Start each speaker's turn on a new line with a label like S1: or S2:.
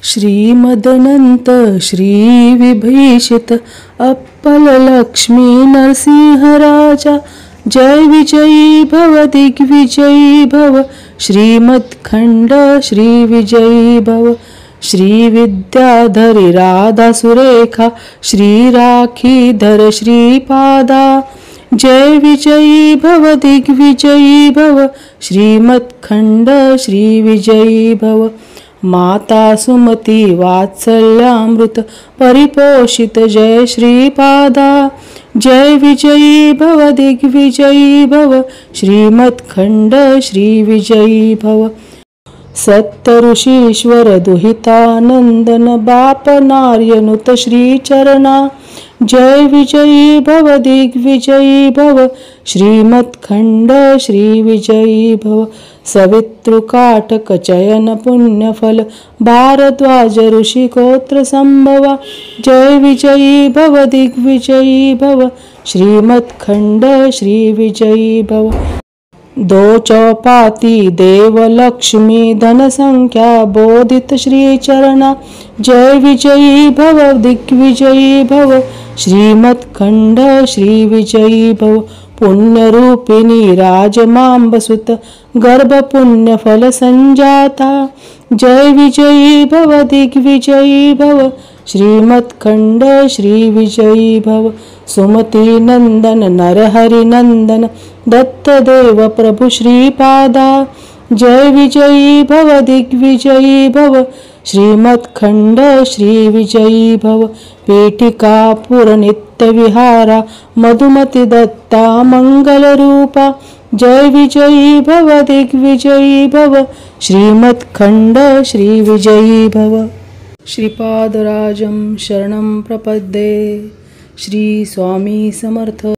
S1: श्रीमदनंत Shri विभीषित apple Lakshmi नरसिंहराजा जय विजयी भव दिग्विजयी भव श्रीमत्खंड श्री विजयी भव श्री विद्याधरी राधा सुरेखा श्री राखीधर श्रीपादा जय विजयी भव दिग्विजयी भव श्रीमत्खंड श्री विजयी भव माता सुमती वात्सल्यामृत परिपोषित जय श्रीपादा जय विजयी भव दिग्विजयी भव श्रीमत्खंड श्री विजयी भव सत्य ऋषीश्वर दुहितानंदन बाप नार्यनुत श्रीचरणा जय विजयी भव दिग्विजयी भव श्रीमत्खंड श्री विजयी भव सवितृकाटक चयन पुण्यफल भारद्वाज ऋषिकोत्र संभवा जय विजयी भव दिग्विजयी भव श्रीमत्खंड श्री विजयी भव दो चौपाती देव लक्ष्मी धन संख्या बोधित श्री चरणा जय विजयी भव दिग्विजयी भव श्रीमत्खंड श्री विजयी भव पुण्य रूपिणी राजमांबसुत गर्भ पुण्य फल संजाता जय विजयी भव दिग्विजयी भव श्रीमत्खंड श्री विजयी भव सुमती नंदन नरहरि नंदन दत्तदेव प्रभु श्रीपादा जय विजयी भव दिग्विजयी भव श्रीमत्खंड श्री विजयी भव पेटिकापुर नित्य विहारा मधुमती दत्ता मंगल रूपा जय विजयी भव दिग्विजयी भव श्रीमत्खंड श्री विजयी भव श्रीपादराजं शरणं प्रपद्ये श्री स्वामी समर्थ।